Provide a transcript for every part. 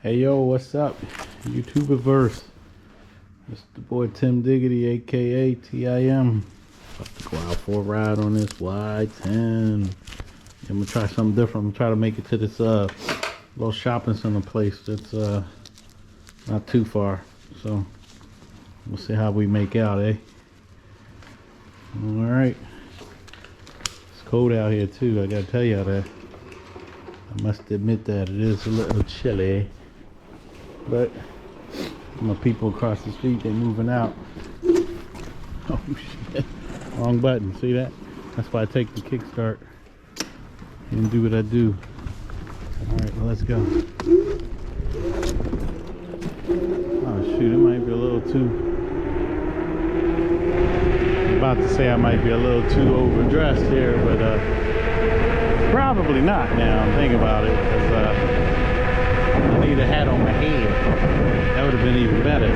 Hey yo, what's up? YouTuberverse. It's the boy Tim Diggity, aka TIM. About to go out for a ride on this Y10. I'm gonna try something different. I'm gonna try to make it to this little shopping center place that's not too far. So we'll see how we make out, eh? Alright. It's cold out here too, I gotta tell y'all that. I must admit that it is a little chilly. But my people across the street, they're moving out. Oh shit. Wrong button, see that? That's why I take the kickstart and do what I do. Alright, well, let's go. Oh shoot, it might be a little too... I'm about to say I might be a little too overdressed here, but probably not now I'm thinking about it, because I need a hat on my head. That would have been even better.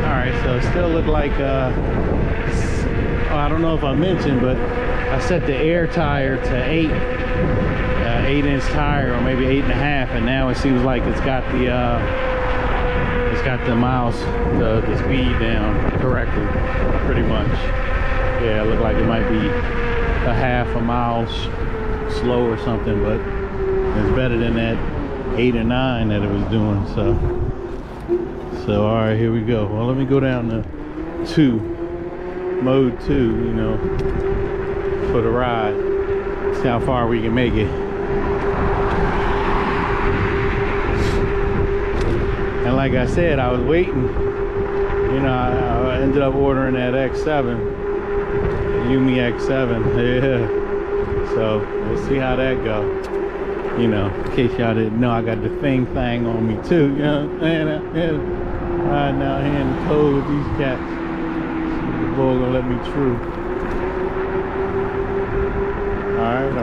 Alright, so it still look like I don't know if I mentioned, but I set the air tire to 8-inch tire, or maybe 8.5, and now it seems like it's got the miles, the speed down correctly, pretty much. Yeah, it looked like it might be a half a mile slow or something, but it's better than that 8 or 9 that it was doing. So all right, here we go. Well, let me go down to mode 2, you know, for the ride. See how far we can make it. And like I said, I was waiting. You know, I ended up ordering that X7, YUME Y10. Yeah. So we'll see how that go. You know, in case y'all didn't know, I got the thing on me too. You know what I'm saying? Riding out here in the cold with these cats. The boy gonna let me through. Alright.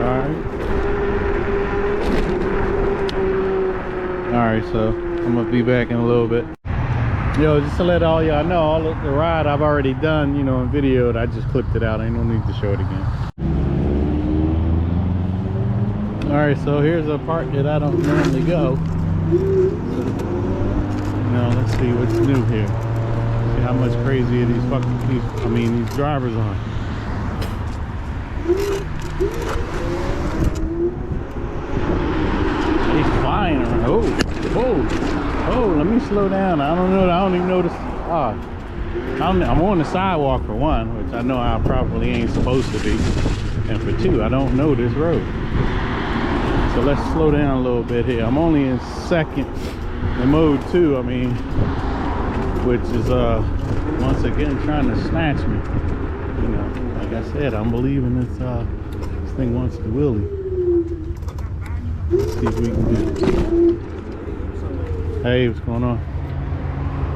Alright, so I'm gonna be back in a little bit. Yo, just to let all y'all know, all of the ride I've already done, you know, in video. I just clipped it out. Ain't no need to show it again. Alright, so here's a part that I don't normally go. Now let's see what's new here. See how much crazier these fucking people, these drivers are. He's flying around. Oh, let me slow down. I don't know, I don't even know this. I'm on the sidewalk for one, which I know I probably ain't supposed to be. And for two, I don't know this road. So let's slow down a little bit here. I'm only in mode 2, which is once again trying to snatch me. You know, like I said, I'm believing this thing wants to wheelie. Let's see if we can do it. Hey, what's going on?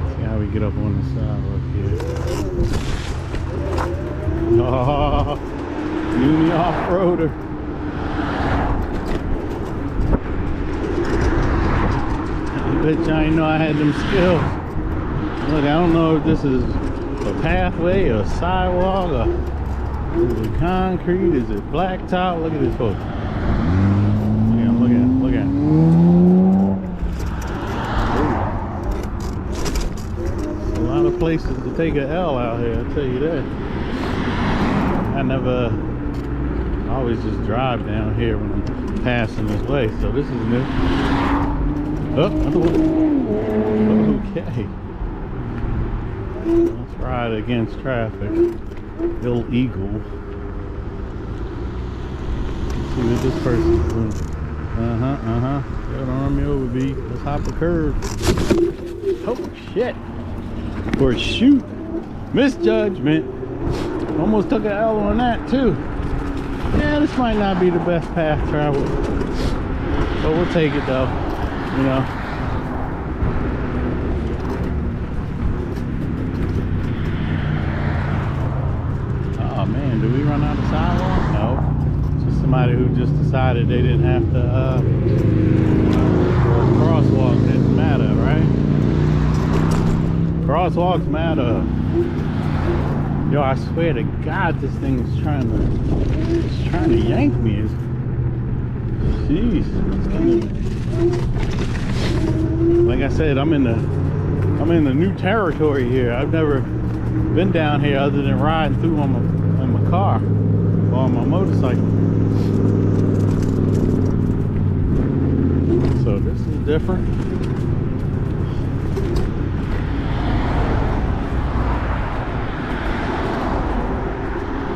Let's see how we get up on the side up here. Oh, YUME off-roader. Bet y'all ain't know I had them skills. Look, I don't know if this is a pathway or a sidewalk, or is it concrete, is it blacktop? Look at this folks. Look at him. A lot of places to take an L out here, I'll tell you that. I always just drive down here when I'm passing this way, so this is new. Oh, okay. Let's ride against traffic. Illegal. Let's see what this person's doing. Don't run me over, B. Let's hop the curve. Oh, shit. Or shoot. Misjudgment. Almost took an L on that, too. Yeah, this might not be the best path traveled. But we'll take it, though. You know, oh man, did we run out of sidewalk? No, just somebody who just decided they didn't have to crosswalk. Doesn't matter, right? Crosswalks matter. Yo, I swear to God, this thing is trying to yank me. Jeez, it's I said, I'm in the new territory here. I've never been down here other than riding through on my car or on my motorcycle. So this is different.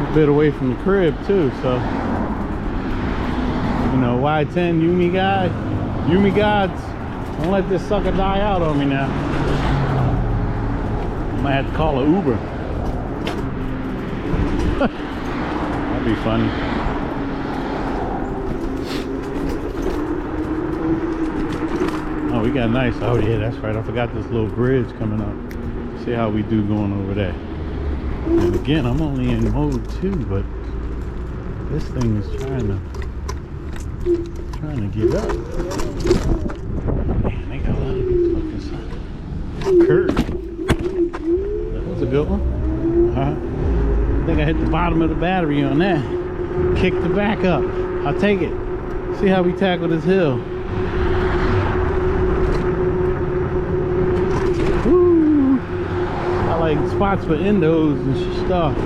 A bit away from the crib too, so you know, Y10 YUME gods, don't let this sucker die out on me now. I might have to call an Uber. That'd be funny. Oh, we got nice. Oh yeah, that's right. I forgot this little bridge coming up. See how we do going over there. And again, I'm only in mode 2, but this thing is trying to get up. Man, they got a lot of these fucking curves. That was a good one. I think I hit the bottom of the battery on that. Kick the back up. I'll take it. See how we tackle this hill. Woo! I like spots for endos and stuff.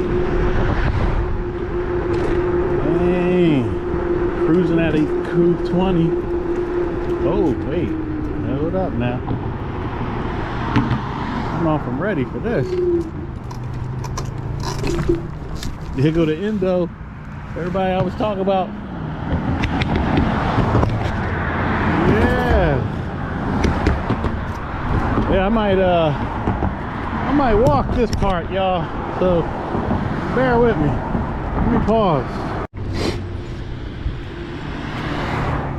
Dang. Cruising at a cool 20. Oh, wait. Hold up now. I don't know if I'm ready for this. Here go the endo. Everybody I was talking about. Yeah. Yeah, I might walk this part, y'all. So bear with me. Let me pause.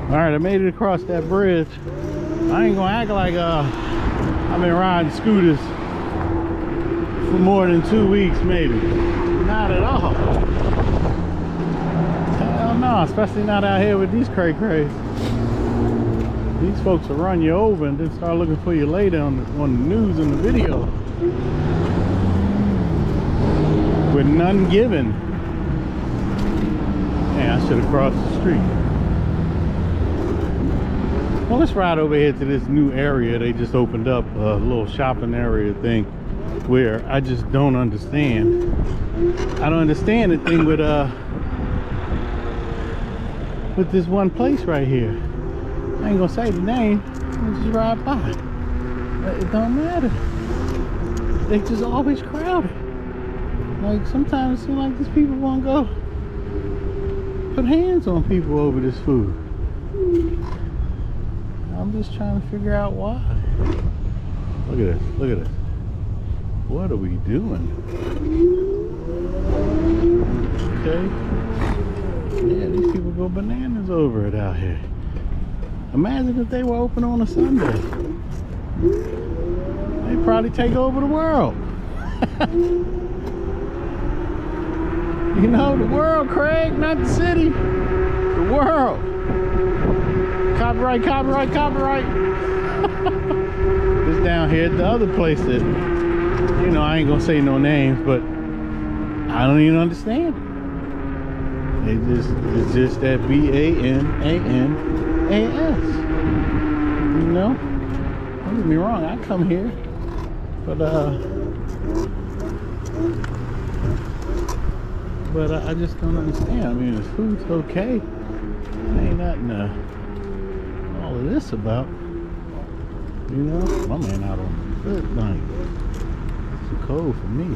Alright, I made it across that bridge. I ain't gonna act like I've been riding scooters for more than 2 weeks, maybe. Not at all. Hell no, especially not out here with these cray-crays. These folks will run you over and then start looking for you later on the news and the video. With none given. Man, I should have crossed the street. Well, let's ride over here to this new area. They just opened up a little shopping area thing where I just don't understand. I don't understand the thing with this one place right here. I ain't gonna say the name. I'll just ride by. It don't matter. They just always crowded. Like sometimes it seems like these people won't go put hands on people over this food. I'm just trying to figure out why. Look at this. Look at this. What are we doing? Okay. Yeah, these people go bananas over it out here. Imagine if they were open on a Sunday. They'd probably take over the world. You know, the world, Craig, not the city. The world. Copyright, copyright, copyright. This down here at the other place that, you know, I ain't gonna say no names, but I don't even understand it. It's just that BANANAS. You know? Don't get me wrong, I come here, but I just don't understand. I mean, the food's okay. There ain't nothing all of this about. You know, my man out on the foot night. It's too cold for me.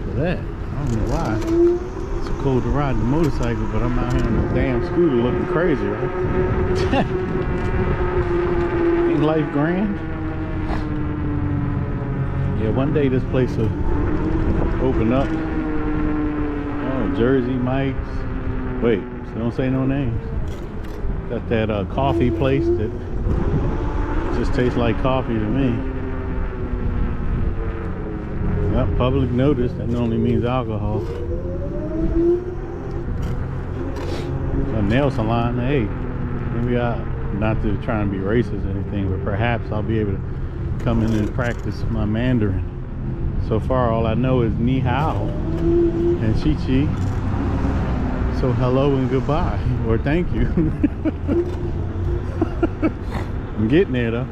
For that, I don't know why. It's too cold to ride the motorcycle, but I'm out here on the damn scooter looking crazy, right? Ain't life grand? Yeah, one day this place will open up. Oh, Jersey Mike's. Wait, so don't say no names. Got that coffee place that just tastes like coffee to me. Yep, public notice, that normally means alcohol. A nail salon, hey, maybe not to try and be racist or anything, but perhaps I'll be able to come in and practice my Mandarin. So far, all I know is ni hao and chi chi. So hello and goodbye, or thank you. I'm getting there though.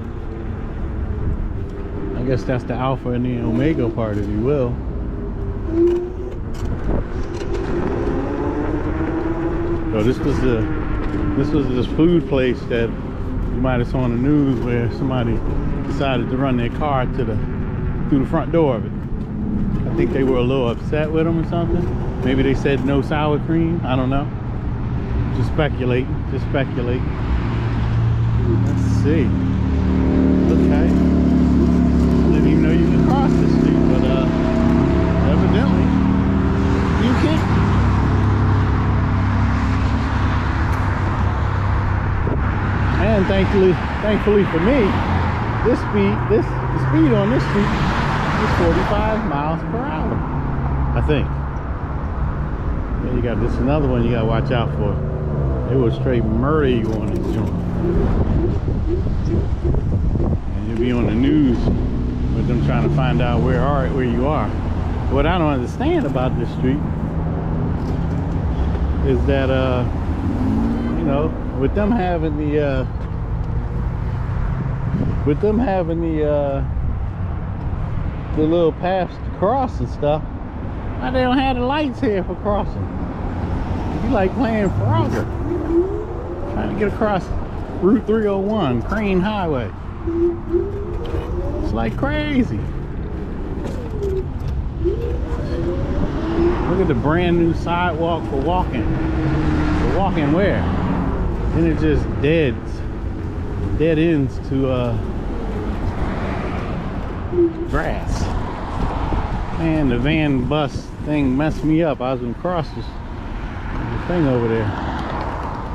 I guess that's the alpha and the omega part, if you will. So this was this food place that you might have saw on the news where somebody decided to run their car through the front door of it. I think they were a little upset with them or something. Maybe they said no sour cream. I don't know. Just speculate. Just speculate. Let's see. Okay. Didn't even know you could cross the street, but evidently you can't. And thankfully for me, the speed on this street is 45 miles per hour, I think. Yeah, you got this another one you gotta watch out for. It will straight murder you on this joint. And you'll be on the news with them trying to find out where you are. What I don't understand about this street is that you know, with them having the little paths to cross and stuff, why they don't have the lights here for crossing? You like playing Frogger, trying to get across Route 301, Crane Highway. It's like crazy. Look at the brand new sidewalk for walking. For walking where? And it just dead ends to grass. Man, the van bus thing messed me up. I was gonna cross this thing over there.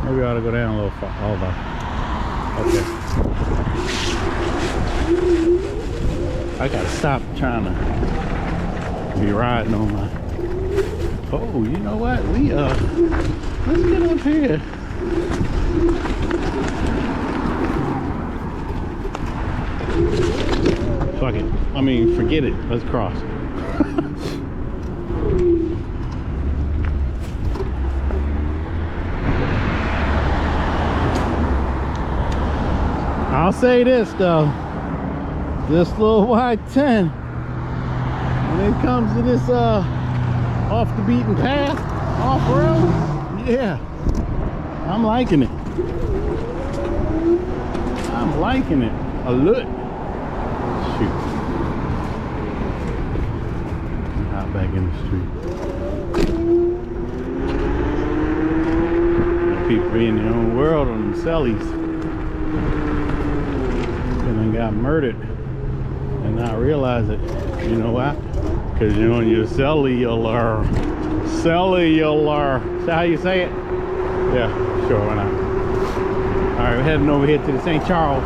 Maybe I ought to go down a little far. Hold on. Okay. I gotta stop trying to be riding on my. Oh, you know what? Let's get up here. Fuck it. I mean, forget it. Let's cross. I'll say this though. This little Y10, when it comes to this off the beaten path, off road, yeah, I'm liking it. I'm liking it a lot. Shoot. Out back in the street. People be in their own world on them cellies. And then got murdered and not realize it. You know why? Because you're on your cellular. Cellular. Is that how you say it? Yeah, sure, why not? Alright, we're heading over here to the St. Charles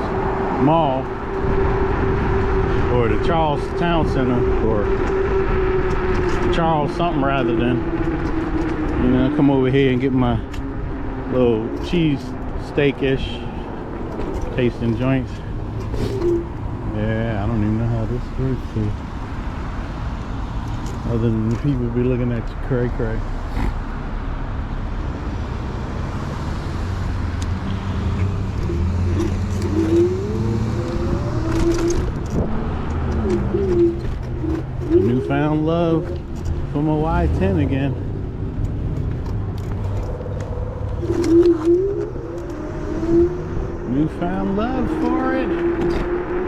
Mall. Or the Charles Town Center. Or Charles something rather than. You know, come over here and get my little cheese steak-ish tasting joints. Yeah, I don't even know how this works here. Other than the people be looking at you cray. A newfound love for my Y10 again. Newfound love for it.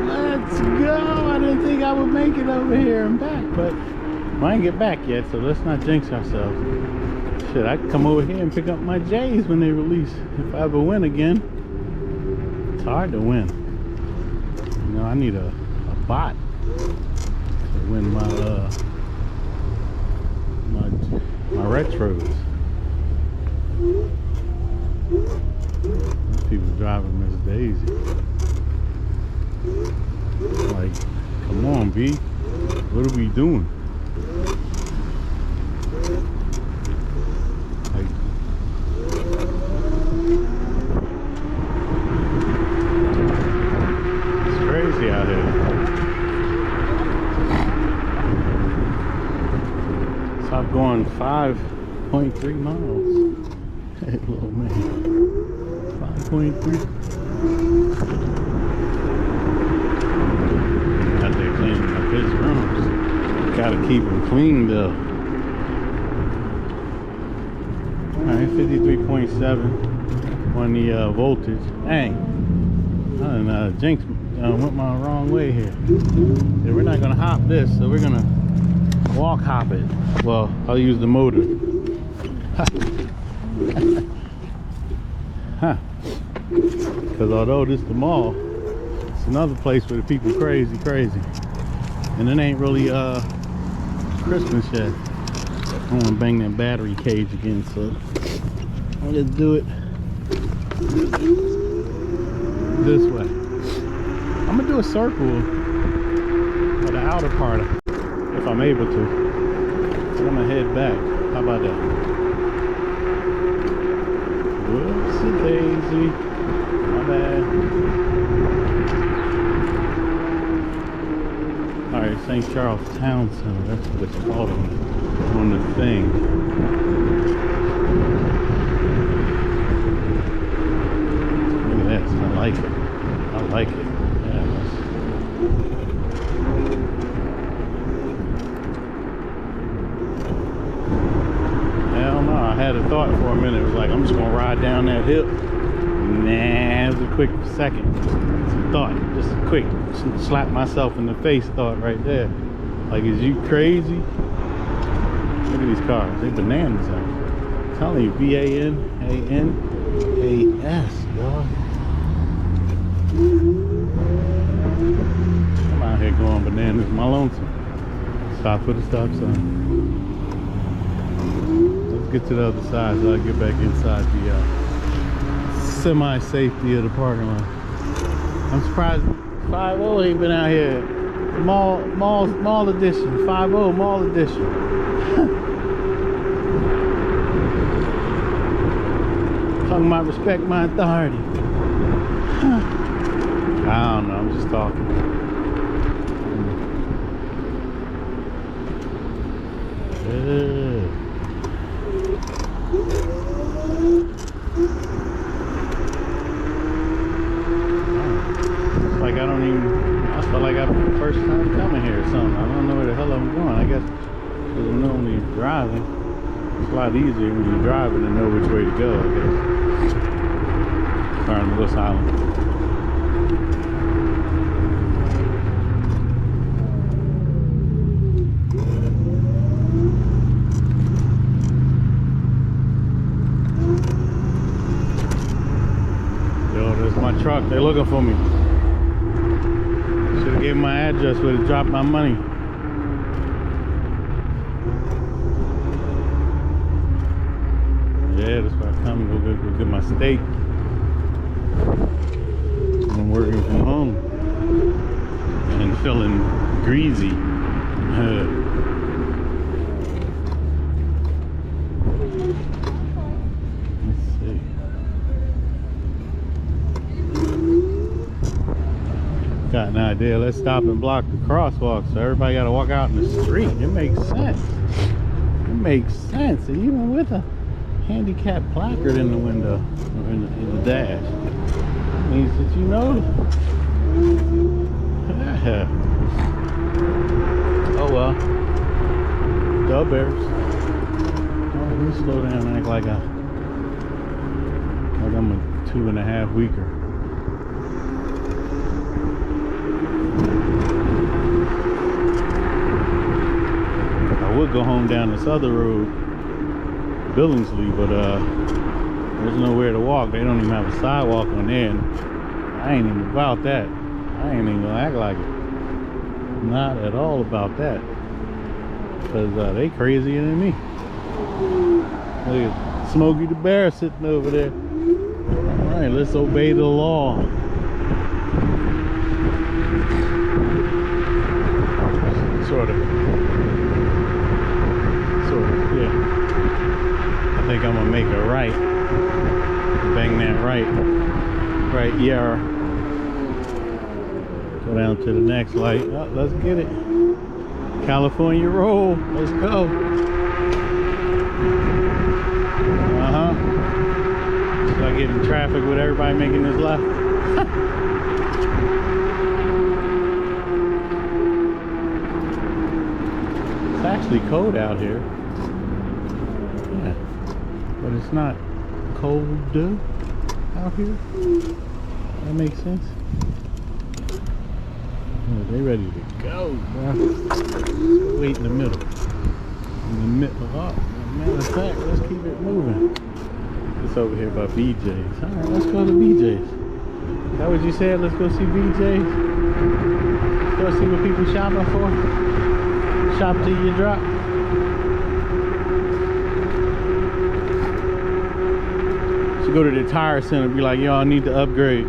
Let's go. I didn't think I would make it over here and back, but I ain't get back yet, so let's not jinx ourselves. Shit, I can come over here and pick up my J's when they release. If I ever win again. It's hard to win. You know, I need a bot to win my retros. These people driving Miss Daisy. Like, come on, B. What are we doing? Like, it's crazy out here. So I'm going 5.3 miles. Hey, little man. 5.3. Gotta keep them clean though. Alright, 53.7 on the voltage. Dang. I done jinxed, went my wrong way here. Yeah, we're not gonna hop this, so we're gonna walk hop it. Well, I'll use the motor. Huh. Because although this is the mall, it's another place where the people crazy. And it ain't really Christmas yet. I want to bang that battery cage again, so I'll just do it this way. I'm gonna do a circle of the outer part if I'm able to. So I'm gonna head back. How about that? Whoopsie daisy. My bad. Alright, St. Charles Town Center. That's what it's called on the thing. Look at that. I like it. I like it. Yeah, hell no, I had a thought for a minute. It was like, I'm just gonna ride down that hill. Nah, it was a quick second. Thought, just a quick slap myself in the face thought right there. Like, is you crazy? Look at these cars. They bananas out here. I'm telling you, V-A-N-A-N-A-S, dog. I'm out here going bananas, my lonesome. Stop for the stop sign. Let's get to the other side so I get back inside the semi-safety of the parking lot. I'm surprised 5-0 ain't been out here. Mall edition. 5-0 mall edition. Talking about respect my authority. I don't know, I'm just talking. Like I don't even, I feel like I'm the first time coming here or something. I don't know where the hell I'm going. I guess because I'm normally driving. It's a lot easier when you're driving to know which way to go, I guess. Alright, I'm gonna go silent. Yo, there's my truck. They're looking for me. Should have gave my address, would have dropped my money. Yeah, that's why I come and go get my steak. I'm working from home and feeling greasy. Let's see. Got an idea. Let's stop and block the crosswalk so everybody got to walk out in the street. It makes sense. It makes sense. And even with a handicap placard in the window or in the dash, it means that you know. Yeah. Oh well. Dub bears. Oh, let me slow down and act like I'm a 2.5 weeker. I would go home down this other road, Billingsley, but there's nowhere to walk. They don't even have a sidewalk on there, and I ain't even about that. I ain't even gonna act like it. Not at all about that, because they crazier than me. Look at Smokey the Bear sitting over there. All right, let's obey the law. Sort of, yeah. I think I'm gonna make a right. Bang that right here. Go down to the next light. Oh, let's get it. California roll. Let's go. Start getting traffic with everybody making this left. actually cold out here. Yeah, but it's not cold out here. That makes sense. Oh, they ready to go, bro. Let's wait in the middle. In the middle. Oh, matter of fact, let's keep it moving. It's over here by BJ's. Alright, let's go to BJ's. Is that what you said? Let's go see BJ's. Let's go see what people shopping for. Shop till you drop. Should go to the tire center and be like, yo, I need to upgrade.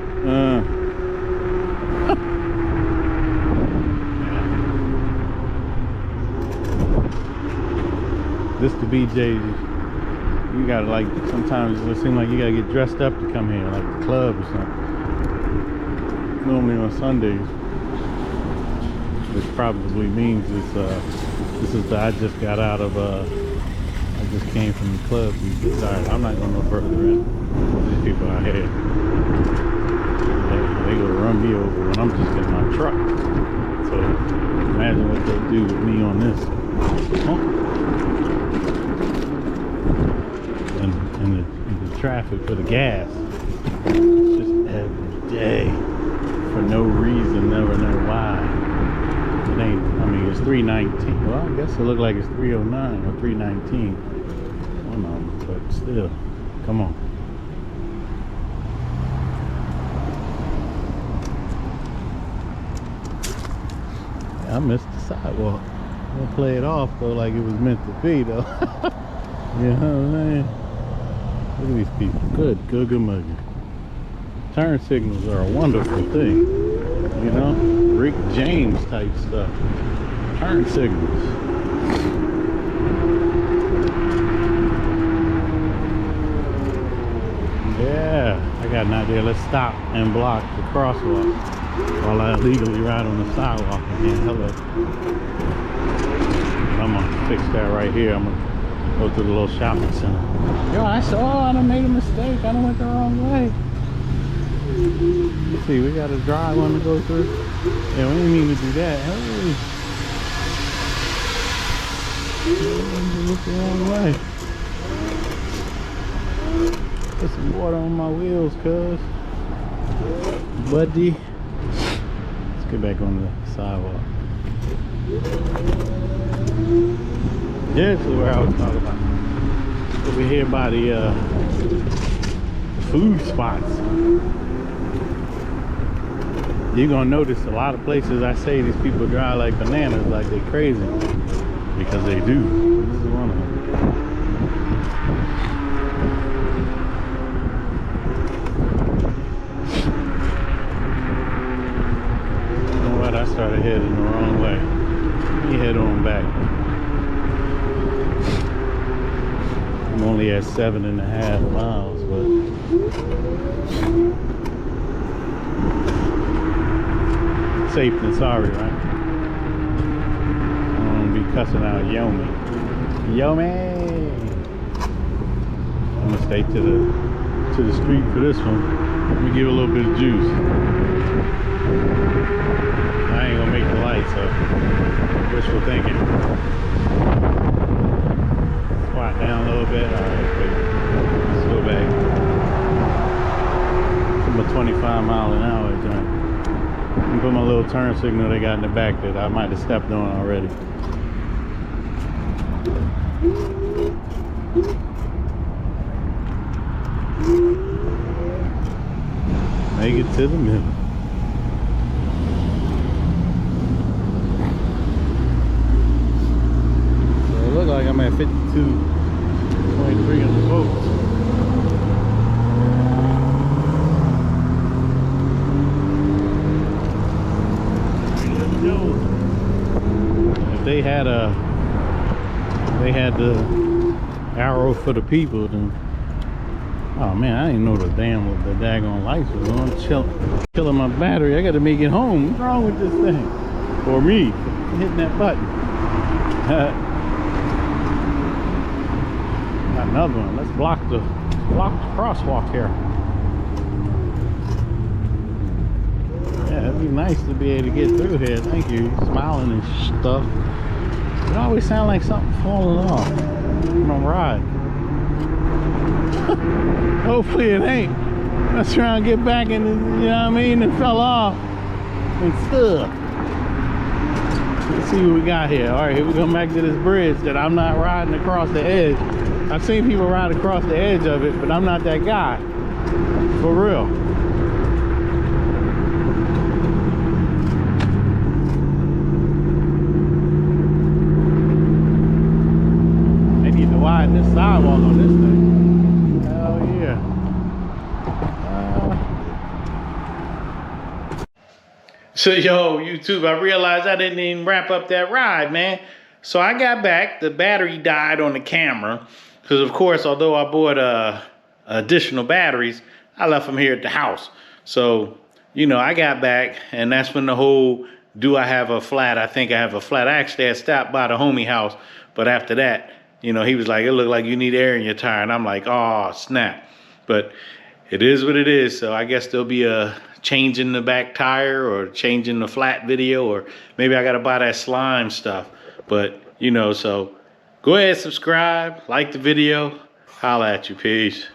This the BJ's. You gotta, like, sometimes it seems like you gotta get dressed up to come here, like the club or something. Normally on Sundays, which probably means it's this is the I just got out of I just came from the club. Sorry, I'm not going no further in. These people out here, they gonna run me over when I'm just in my truck. So imagine what they'll do with me on this. And the traffic for the gas, just every day for no reason, never know why. It ain't, I mean, it's 319. Well, I guess it looked like it's 309 or 319. I don't know, but still, come on. I missed the sidewalk. I'm gonna play it off though, like it was meant to be though. You know what I'm saying? Look at these people. Good muggy. Turn signals are a wonderful thing. You know? Rick James type stuff. Turn signals. Yeah, I got an idea. Let's stop and block the crosswalk while I illegally ride on the sidewalk again. Hello. I'm gonna fix that right here. I'm gonna go to the little shopping center. Yo, I done made a mistake. I done went the wrong way. Let's see, we got a dry one to go through. Yeah, we didn't mean to do that. Hey. Went the wrong way. Put some water on my wheels, cuz. Buddy. Let's get back on the sidewalk. Yeah, this is where I was talking about. Over here by the food spots. You're gonna notice a lot of places I say these people drive like bananas, like they crazy. Because they do. This is one of them. You know what? I started heading the wrong way. Let me head on back. I'm only at 7.5 miles, but safe than sorry, right? I don't want to be cussing out YUME. YUME! I'm gonna stay to the street for this one. Let me give a little bit of juice. I ain't gonna make the lights up. Wishful thinking. Squat down a little bit. Alright, let's go back. I'm a 25 mile an hour joint. And put my little turn signal they got in the back that I might have stepped on already. Make it to the middle. So it looks like I'm at 52.3 on the volts. They had the arrow for the people, then oh man, I didn't know the daggone lights was on. Killing my battery. I gotta make it home. What's wrong with this thing? Or me hitting that button. Got another one. Let's block the crosswalk here. Yeah, it'd be nice to be able to get through here. Thank you. Smiling and stuff. It always sounds like something falling off when I'm riding. Hopefully it ain't. Let's try and get back in, you know what I mean, and fell off and stuck. Let's see what we got here. All right, here we go back to this bridge that I'm not riding across the edge. I've seen people ride across the edge of it, but I'm not that guy. For real. They need to widen this sidewalk on this thing. Hell yeah. So yo, YouTube, I realized I didn't even wrap up that ride, man. So I got back, the battery died on the camera. Because of course, although I bought additional batteries, I left them here at the house. So, you know, I got back and that's when the whole, do I have a flat? I think I have a flat. I actually had stopped by the homie house, but after that, you know, he was like, it looked like you need air in your tire. And I'm like, oh, snap. But it is what it is. So I guess there'll be a changing the back tire or changing the flat video, or maybe I got to buy that slime stuff. But, you know, so go ahead, subscribe, like the video. Holla at you. Peace.